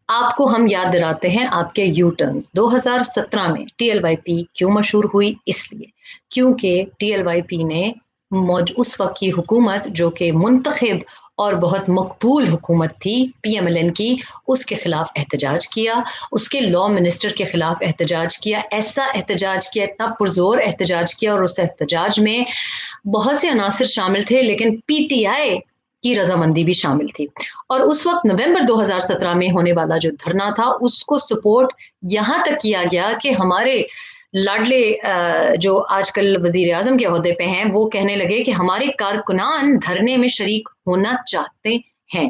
آپ کو ہم یاد دلاتے ہیں آپ کے یو ٹرنز. 2017 میں ٹی ایل وائی پی کیوں مشہور ہوئی؟ اس لیے کیونکہ ٹی ایل وائی پی نے اس وقت کی حکومت جو کہ منتخب اور بہت مقبول حکومت تھی پی ایم ایل این کی، اس کے خلاف احتجاج کیا، اس کے لا منسٹر کے خلاف احتجاج کیا، ایسا احتجاج کیا، اتنا پرزور احتجاج کیا، اور اس احتجاج میں بہت سے عناصر شامل تھے لیکن پی ٹی آئی کی رضامندی بھی شامل تھی. اور اس وقت نومبر 2017 میں ہونے والا جو دھرنا تھا اس کو سپورٹ یہاں تک کیا گیا کہ ہمارے لاڈلے جو آج کل وزیر اعظم کے عہدے پہ ہیں وہ کہنے لگے کہ ہمارے کارکنان دھرنے میں شریک ہونا چاہتے ہیں،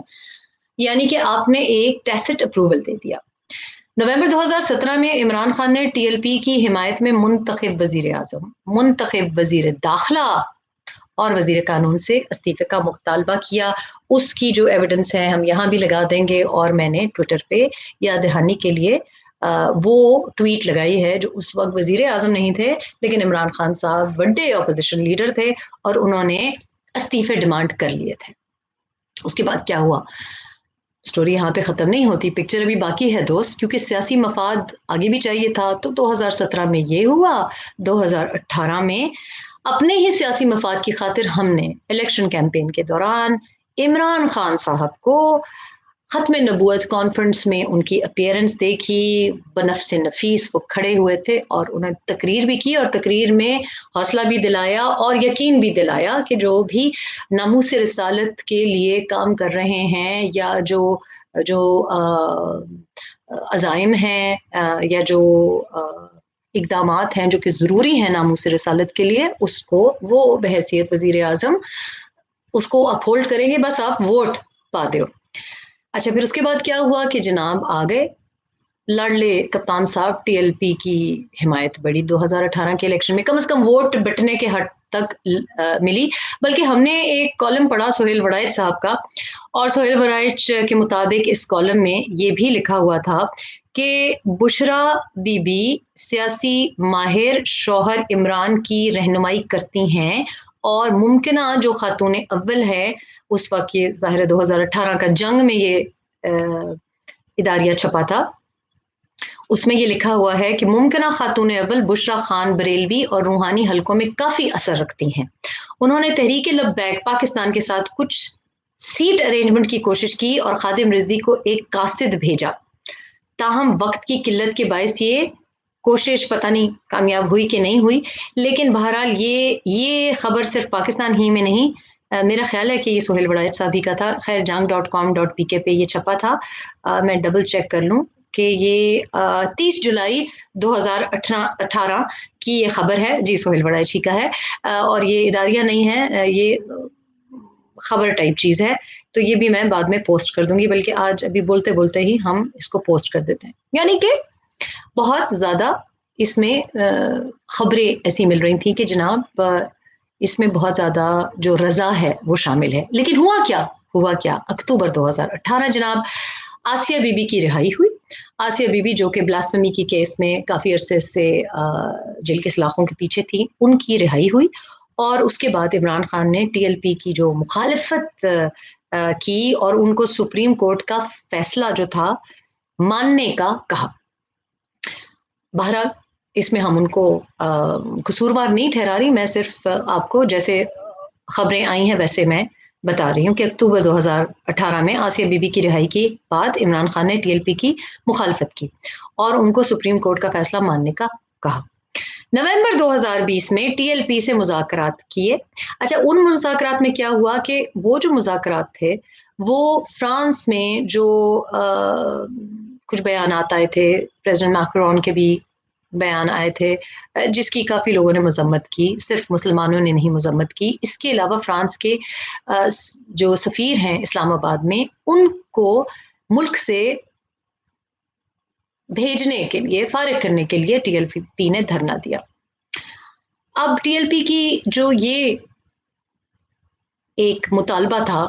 یعنی کہ آپ نے ایک ٹیسٹ اپروول دے دیا. نومبر 2017 میں عمران خان نے ٹی ایل پی کی حمایت میں منتخب وزیر اعظم، منتخب وزیر داخلہ اور وزیر قانون سے استعفے کا مطالبہ کیا. اس کی جو ایویڈنس ہے ہم یہاں بھی لگا دیں گے، اور میں نے ٹویٹر پہ یاد دہانی کے لیے وہ ٹویٹ لگائی ہے جو اس وقت وزیر اعظم نہیں تھے لیکن عمران خان صاحب بڑے اپوزیشن لیڈر تھے اور انہوں نے استعفے ڈیمانڈ کر لیے تھے. اس کے بعد کیا ہوا؟ سٹوری یہاں پہ ختم نہیں ہوتی، پکچر ابھی باقی ہے دوست، کیونکہ سیاسی مفاد آگے بھی چاہیے تھا. تو 2017 میں یہ ہوا، 2018 میں اپنے ہی سیاسی مفاد کی خاطر ہم نے الیکشن کیمپین کے دوران عمران خان صاحب کو ختم نبوت کانفرنس میں ان کی اپیئرنس دیکھی، بنفس نفیس وہ کھڑے ہوئے تھے اور انہیں تقریر بھی کی، اور تقریر میں حوصلہ بھی دلایا اور یقین بھی دلایا کہ جو بھی ناموس رسالت کے لیے کام کر رہے ہیں یا جو عزائم ہیں یا جو اقدامات ہیں جو کہ ضروری ہیں ناموس رسالت کے لیے، اس کو وہ بحیثیت وزیر اعظم اس کو اپہولڈ کریں گے، بس آپ ووٹ پا دو. اچھا پھر اس کے بعد کیا ہوا کہ جناب آ گئے لاڈلے کپتان صاحب، ٹی ایل پی کی حمایت بڑی 2018 کے الیکشن میں، کم از کم ووٹ بٹنے کے حد تک ملی. بلکہ ہم نے ایک کالم پڑھا سہیل وڑائچ صاحب کا، اور سہیل وڑائچ کے مطابق اس کالم میں یہ بھی لکھا ہوا تھا کہ بشرا بی بی سیاسی ماہر شوہر عمران کی رہنمائی کرتی ہیں، اور ممکنہ جو خاتون اول ہے اس وقت، یہ ظاہر 2018 کا جنگ میں یہ اداریہ چھپا تھا، اس میں یہ لکھا ہوا ہے کہ ممکنہ خاتون اول بشرا خان بریلوی اور روحانی حلقوں میں کافی اثر رکھتی ہیں. انہوں نے تحریک لبیک پاکستان کے ساتھ کچھ سیٹ ارینجمنٹ کی کوشش کی اور خادم رضوی کو ایک قاصد بھیجا، تاہم وقت کی قلت کے باعث یہ کوشش پتہ نہیں کامیاب ہوئی کہ نہیں ہوئی. لیکن بہرحال یہ خبر صرف پاکستان ہی میں نہیں، میرا خیال ہے کہ یہ سہیل وڑائچ صاحب ہی کا تھا، خیر jang.com.pk پہ یہ چھپا تھا، میں ڈبل چیک کر لوں کہ یہ 30 جولائی 2018 کی یہ خبر ہے. جی سہیل وڑائچ ہی کا ہے، اور یہ اداریہ نہیں ہے، یہ خبر ٹائپ چیز ہے. تو یہ بھی میں بعد میں پوسٹ کر دوں گی، بلکہ آج ابھی بولتے بولتے ہی ہم اس کو پوسٹ کر دیتے ہیں. یعنی کہ بہت زیادہ اس میں خبریں ایسی مل رہی تھیں کہ جناب اس میں بہت زیادہ جو رضا ہے وہ شامل ہے. لیکن ہوا کیا اکتوبر 2018 جناب آسیہ بی بی کی رہائی ہوئی. آسیہ بی بی جو کہ بلاسفیمی کی کیس میں کافی عرصے سے جیل کے سلاخوں کے پیچھے تھی، ان کی رہائی ہوئی. اور اس کے بعد عمران خان نے ٹی ایل پی کی جو مخالفت کی اور ان کو سپریم کورٹ کا فیصلہ جو تھا ماننے کا کہا. بہرحال اس میں ہم ان کو قصوروار نہیں ٹھہرا رہی، میں صرف آپ کو جیسے خبریں آئی ہیں ویسے میں بتا رہی ہوں کہ اکتوبر 2018 میں آسیہ بی بی کی رہائی کے بعد عمران خان نے ٹی ایل پی کی مخالفت کی اور ان کو سپریم کورٹ کا فیصلہ ماننے کا کہا. نومبر 2020 میں ٹی ایل پی سے مذاکرات کیے. اچھا ان مذاکرات میں کیا ہوا کہ وہ جو مذاکرات تھے وہ فرانس میں جو کچھ بیانات آئے تھے، پریزیڈنٹ میکرون کے بھی بیان آئے تھے جس کی کافی لوگوں نے مذمت کی، صرف مسلمانوں نے نہیں مذمت کی. اس کے علاوہ فرانس کے جو سفیر ہیں اسلام آباد میں، ان کو ملک سے بھیجنے کے لیے، فارغ کرنے کے لیے ٹی ایل پی نے دھرنا دیا. اب ٹی ایل پی کی جو یہ ایک مطالبہ تھا،